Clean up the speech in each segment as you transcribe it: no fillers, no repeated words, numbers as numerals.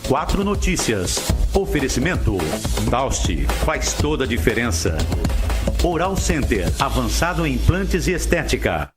4 Notícias. Oferecimento. Taust faz toda a diferença. Oral Center, avançado em implantes e estética.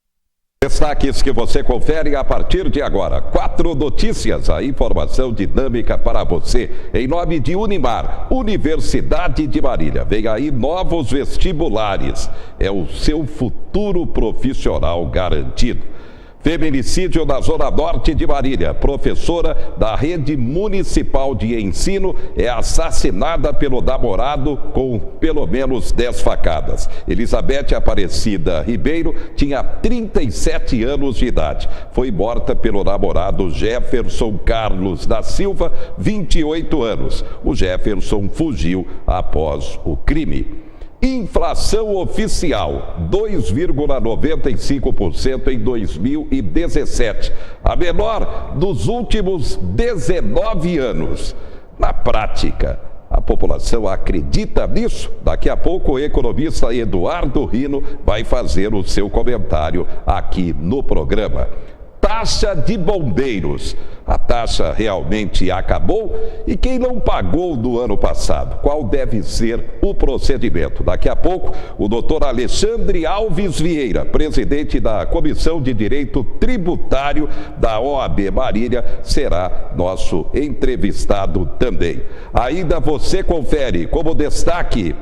Destaques que você confere a partir de agora. 4 Notícias, a informação dinâmica para você. Em nome de Unimar, Universidade de Marília. Vem aí novos vestibulares. É o seu futuro profissional garantido. Feminicídio na Zona Norte de Marília. Professora da Rede Municipal de Ensino é assassinada pelo namorado com pelo menos 10 facadas. Elizabeth Aparecida Ribeiro tinha 37 anos de idade. Foi morta pelo namorado Jefferson Carlos da Silva, 28 anos. O Jefferson fugiu após o crime. Inflação oficial, 2,95% em 2017, a menor dos últimos 19 anos. Na prática, a população acredita nisso? Daqui a pouco o economista Eduardo Rino vai fazer o seu comentário aqui no programa. Taxa de bombeiros. A taxa realmente acabou? E quem não pagou do ano passado? Qual deve ser o procedimento? Daqui a pouco, o doutor Alexandre Alves Vieira, presidente da Comissão de Direito Tributário da OAB Marília, será nosso entrevistado também. Ainda você confere como destaque: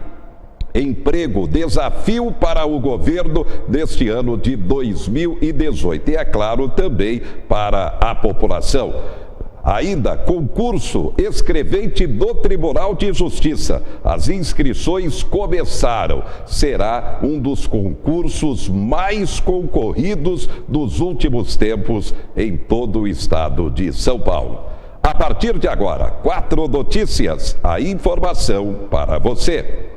emprego, desafio para o governo neste ano de 2018 e, é claro, também para a população. Ainda, concurso escrevente do Tribunal de Justiça. As inscrições começaram. Será um dos concursos mais concorridos dos últimos tempos em todo o estado de São Paulo. A partir de agora, 4 Notícias, a informação para você.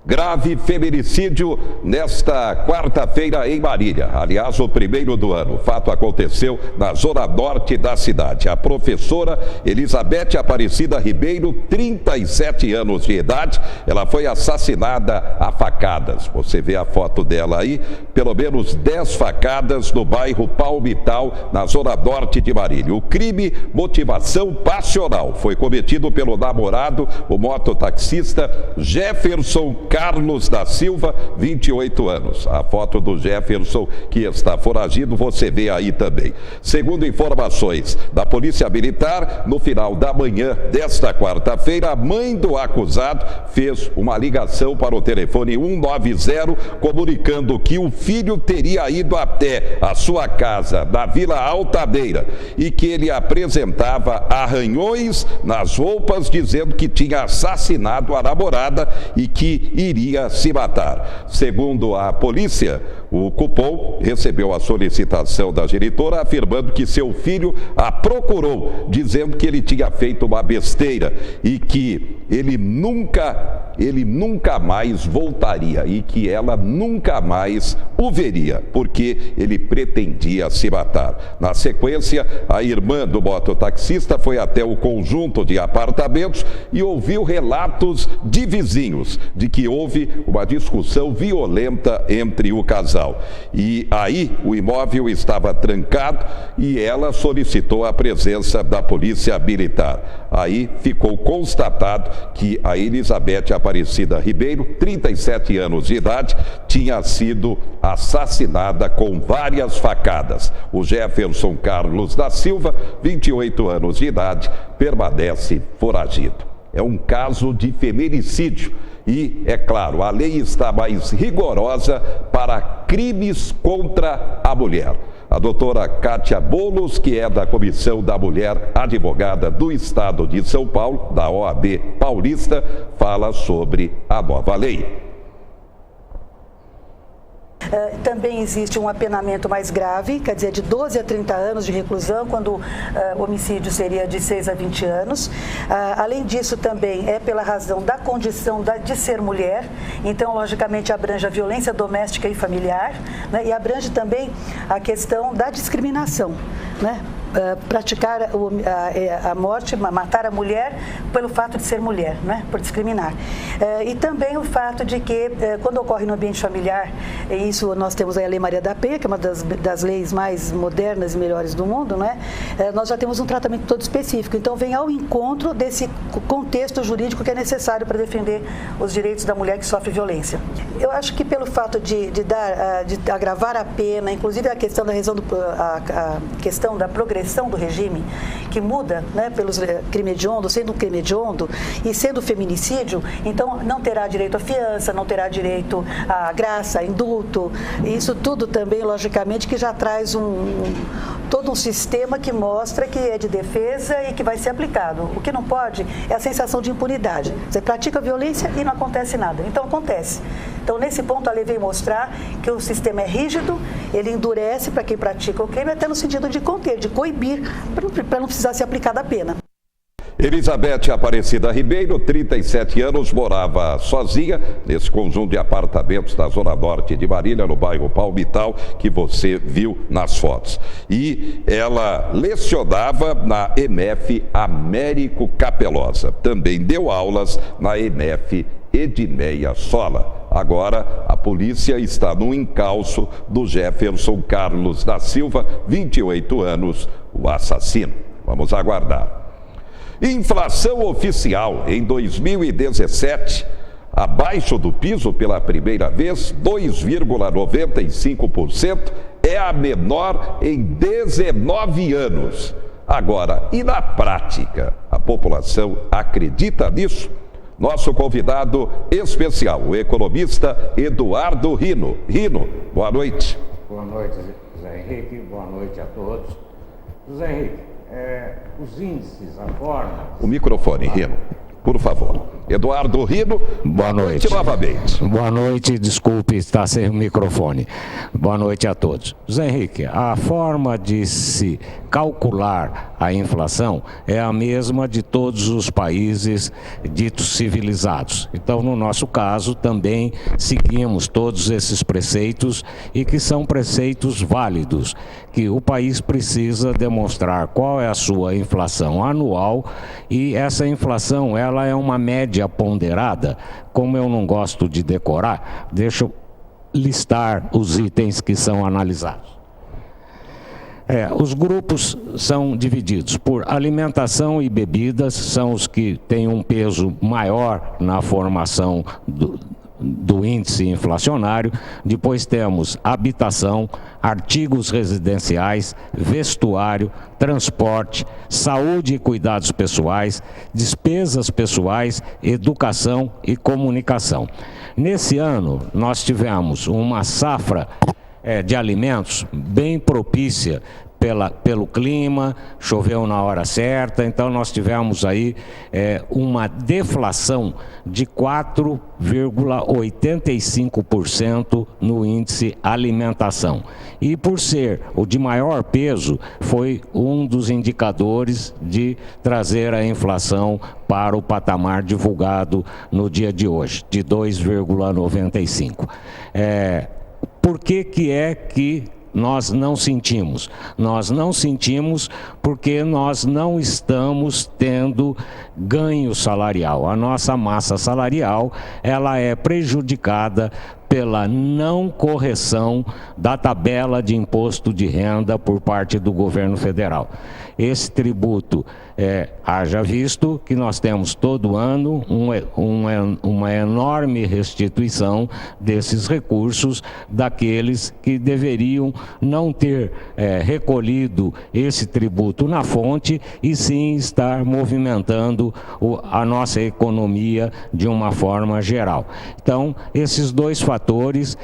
Grave feminicídio nesta quarta-feira em Marília. Aliás, o primeiro do ano. O fato aconteceu na zona norte da cidade. A professora Elizabeth Aparecida Ribeiro, 37 anos de idade, ela foi assassinada a facadas. Você vê a foto dela aí, pelo menos 10 facadas no bairro Palmital, na zona norte de Marília. O crime, motivação passional, foi cometido pelo namorado, o mototaxista Jefferson Carlos da Silva, 28 anos. A foto do Jefferson, que está foragido, você vê aí também. Segundo informações da Polícia Militar, no final da manhã desta quarta-feira, a mãe do acusado fez uma ligação para o telefone 190, comunicando que o filho teria ido até a sua casa na Vila Altadeira e que ele apresentava arranhões nas roupas, dizendo que tinha assassinado a namorada e que iria se matar. Segundo a polícia, o cupom recebeu a solicitação da genitora, afirmando que seu filho a procurou, dizendo que ele tinha feito uma besteira e que ele nunca mais voltaria e que ela nunca mais o veria, porque ele pretendia se matar. Na sequência, a irmã do mototaxista foi até o conjunto de apartamentos e ouviu relatos de vizinhos de que houve uma discussão violenta entre o casal. E aí o imóvel estava trancado e ela solicitou a presença da polícia militar. Aí ficou constatado que a Elizabeth Aparecida Ribeiro, 37 anos de idade, tinha sido assassinada com várias facadas. O Jefferson Carlos da Silva, 28 anos de idade, permanece foragido. É um caso de feminicídio. E, é claro, a lei está mais rigorosa para crimes contra a mulher. A doutora Kátia Boulos, que é da Comissão da Mulher, advogada do Estado de São Paulo, da OAB Paulista, fala sobre a nova lei. Também existe um apenamento mais grave, quer dizer, de 12 a 30 anos de reclusão, quando o homicídio seria de 6 a 20 anos. Além disso, também é pela razão da condição de ser mulher, então, logicamente, abrange a violência doméstica e familiar, né, e abrange também a questão da discriminação. né, praticar a morte, matar a mulher pelo fato de ser mulher, né, por discriminar. E também o fato de que, quando ocorre no ambiente familiar, e isso nós temos aí a Lei Maria da Penha, que é uma das leis mais modernas e melhores do mundo, né, nós já temos um tratamento todo específico. Então, vem ao encontro desse contexto jurídico que é necessário para defender os direitos da mulher que sofre violência. Eu acho que pelo fato de agravar a pena, inclusive a questão a questão da progressão do regime, que muda, né, pelos crime hediondo, sendo um crime hediondo e sendo feminicídio, então não terá direito à fiança, não terá direito à graça, a indulto. E isso tudo também, logicamente, que já traz todo um sistema que mostra que é de defesa e que vai ser aplicado. O que não pode é a sensação de impunidade. Você pratica violência e não acontece nada. Então, acontece. Então, nesse ponto, a lei vem mostrar que o sistema é rígido, ele endurece para quem pratica o crime, até no sentido de conter, de coibir, para não precisar ser aplicada a pena. Elizabeth Aparecida Ribeiro, 37 anos, morava sozinha nesse conjunto de apartamentos da Zona Norte de Marília, no bairro Palmital, que você viu nas fotos. E ela lecionava na EMF Américo Capelosa. Também deu aulas na EMF Edneia Sola. Agora, a polícia está no encalço do Jefferson Carlos da Silva, 28 anos, o assassino. Vamos aguardar. Inflação oficial em 2017, abaixo do piso pela primeira vez, 2,95%, é a menor em 19 anos. Agora, e na prática, a população acredita nisso? Nosso convidado especial, o economista Eduardo Rino. Rino, boa noite. Boa noite, José Henrique. Boa noite a todos. José Henrique, os índices, a forma... O microfone, Rino, por favor. Eduardo Rino, boa noite novamente. Boa noite, desculpe estar sem o microfone. Boa noite a todos. José Henrique, a forma de se calcular a inflação é a mesma de todos os países ditos civilizados. Então, no nosso caso, também seguimos todos esses preceitos e que são preceitos válidos, que o país precisa demonstrar qual é a sua inflação anual e essa inflação, ela é uma média ponderada. Como eu não gosto de decorar, deixa eu listar os itens que são analisados. Os grupos são divididos por alimentação e bebidas, são os que têm um peso maior na formação do índice inflacionário. Depois temos habitação, artigos residenciais, vestuário, transporte, saúde e cuidados pessoais, despesas pessoais, educação e comunicação. Nesse ano, nós tivemos uma safra de alimentos bem propícia pelo clima, choveu na hora certa, então nós tivemos aí uma deflação de 4,85% no índice alimentação. E por ser o de maior peso, foi um dos indicadores de trazer a inflação para o patamar divulgado no dia de hoje, de 2,95%. Por que é que nós não sentimos? Nós não sentimos porque nós não estamos tendo ganho salarial. A nossa massa salarial, ela é prejudicada pela não correção da tabela de imposto de renda por parte do governo federal. Esse tributo, haja visto que nós temos todo ano uma enorme restituição desses recursos daqueles que deveriam não ter recolhido esse tributo na fonte e sim estar movimentando a nossa economia de uma forma geral. Então, esses dois fatores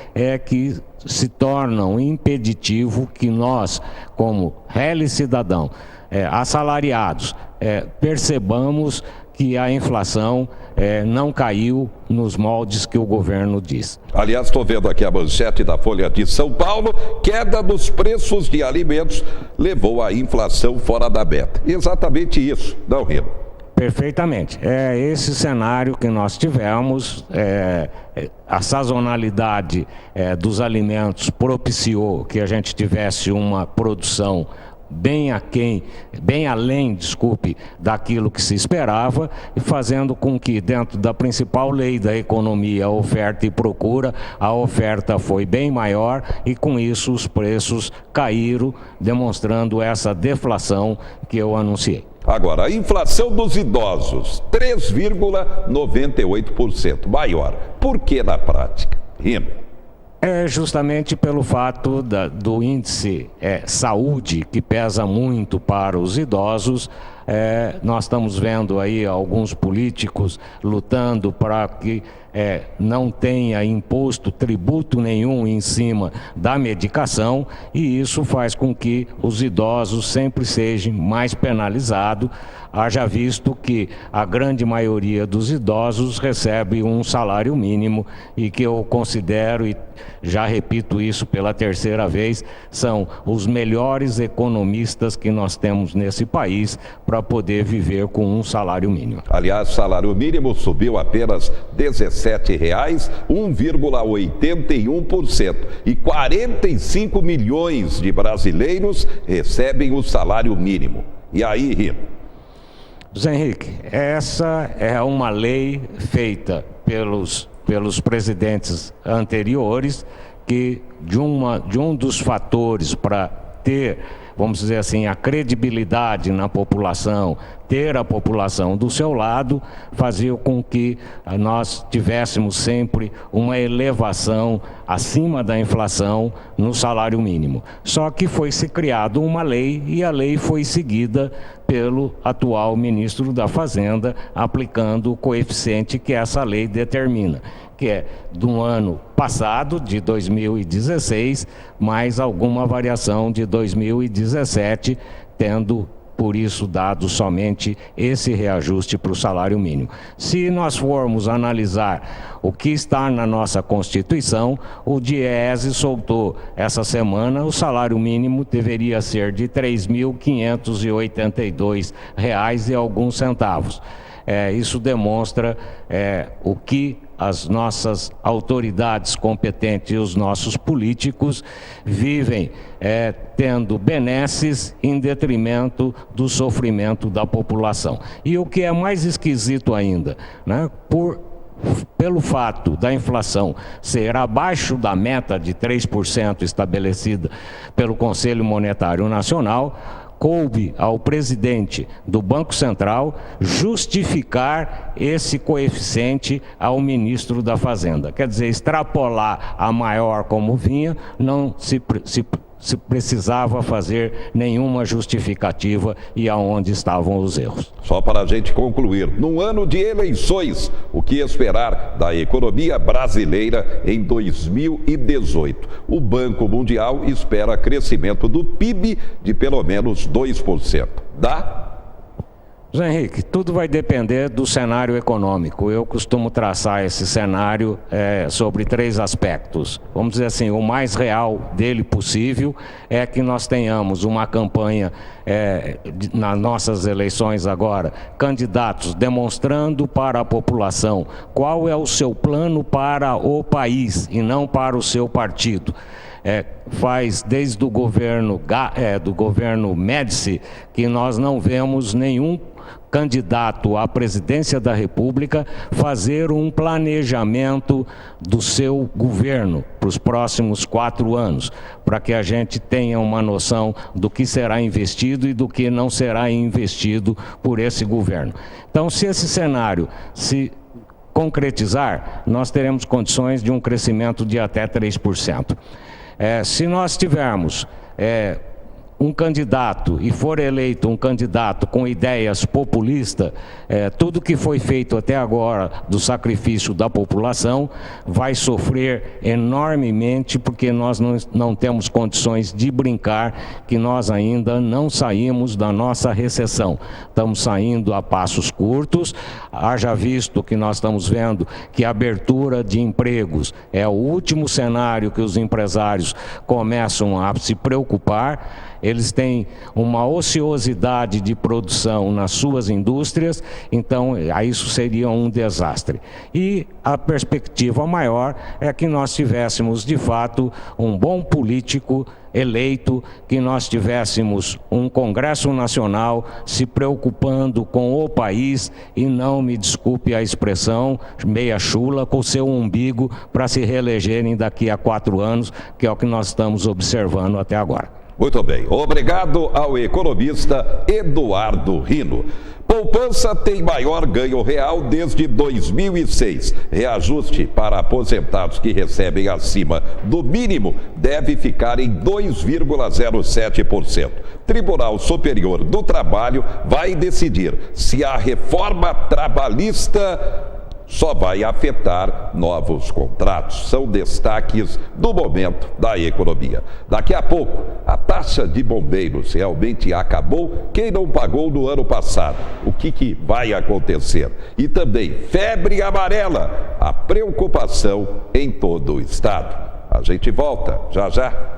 que se tornam impeditivo que nós, como réis cidadão, assalariados, percebamos que a inflação não caiu nos moldes que o governo diz. Aliás, estou vendo aqui a manchete da Folha de São Paulo: queda dos preços de alimentos levou a inflação fora da meta. Exatamente isso, não, Rino? Perfeitamente. É esse cenário que nós tivemos. A sazonalidade dos alimentos propiciou que a gente tivesse uma produção bem além, daquilo que se esperava, e fazendo com que, dentro da principal lei da economia, oferta e procura, a oferta foi bem maior e, com isso, os preços caíram, demonstrando essa deflação que eu anunciei. Agora, a inflação dos idosos, 3,98%, maior. Por que na prática? Rino. É justamente pelo fato do índice saúde, que pesa muito para os idosos. Nós estamos vendo aí alguns políticos lutando para que não tenha imposto tributo nenhum em cima da medicação, e isso faz com que os idosos sempre sejam mais penalizados, haja visto que a grande maioria dos idosos recebe um salário mínimo, e que eu considero, e já repito isso pela terceira vez, são os melhores economistas que nós temos nesse país para poder viver com um salário mínimo. Aliás, o salário mínimo subiu apenas R$ 17,00, 1,81%. E 45 milhões de brasileiros recebem o salário mínimo. E aí, Rino? Zé Henrique, essa é uma lei feita pelos presidentes anteriores, que de um dos fatores para ter, vamos dizer assim, a credibilidade na população, ter a população do seu lado, fazia com que nós tivéssemos sempre uma elevação acima da inflação no salário mínimo. Só que foi-se criada uma lei, e a lei foi seguida pelo atual ministro da Fazenda, aplicando o coeficiente que essa lei determina, que é do ano passado, de 2016, mais alguma variação de 2017, tendo por isso dado somente esse reajuste para o salário mínimo. Se nós formos analisar o que está na nossa Constituição, o Diese soltou essa semana, o salário mínimo deveria ser de R$ 3.582 e alguns centavos. Isso demonstra o que as nossas autoridades competentes e os nossos políticos vivem tendo benesses em detrimento do sofrimento da população. E o que é mais esquisito ainda, né, pelo fato da inflação ser abaixo da meta de 3% estabelecida pelo Conselho Monetário Nacional, coube ao presidente do Banco Central justificar esse coeficiente ao ministro da Fazenda. Quer dizer, extrapolar a maior como vinha, não se precisava fazer nenhuma justificativa, e aonde estavam os erros. Só para a gente concluir, num ano de eleições, o que esperar da economia brasileira em 2018? O Banco Mundial espera crescimento do PIB de pelo menos 2%. Dá? Zé Henrique, tudo vai depender do cenário econômico. Eu costumo traçar esse cenário sobre 3 aspectos. Vamos dizer assim, o mais real dele possível é que nós tenhamos uma campanha nas nossas eleições agora, candidatos demonstrando para a população qual é o seu plano para o país e não para o seu partido. Faz desde o governo Médici que nós não vemos nenhum candidato à presidência da República fazer um planejamento do seu governo para os próximos 4 anos, para que a gente tenha uma noção do que será investido e do que não será investido por esse governo. Então, se esse cenário se concretizar, nós teremos condições de um crescimento de até 3%. Se nós tivermos um candidato, e for eleito um candidato com ideias populistas, tudo que foi feito até agora do sacrifício da população vai sofrer enormemente, porque nós não temos condições de brincar que nós ainda não saímos da nossa recessão. Estamos saindo a passos curtos, haja visto que nós estamos vendo que a abertura de empregos é o último cenário que os empresários começam a se preocupar. eles têm uma ociosidade de produção nas suas indústrias, então isso seria um desastre. E a perspectiva maior é que nós tivéssemos, de fato, um bom político eleito, que nós tivéssemos um Congresso Nacional se preocupando com o país e não, me desculpe a expressão, meia chula, com o seu umbigo para se reelegerem daqui a 4 anos, que é o que nós estamos observando até agora. Muito bem. Obrigado ao economista Eduardo Rino. Poupança tem maior ganho real desde 2006. Reajuste para aposentados que recebem acima do mínimo deve ficar em 2,07%. Tribunal Superior do Trabalho vai decidir se a reforma trabalhista só vai afetar novos contratos. São destaques do momento da economia. Daqui a pouco, a taxa de bombeiros realmente acabou? Quem não pagou no ano passado? O que vai acontecer? E também, febre amarela, a preocupação em todo o estado. A gente volta já já.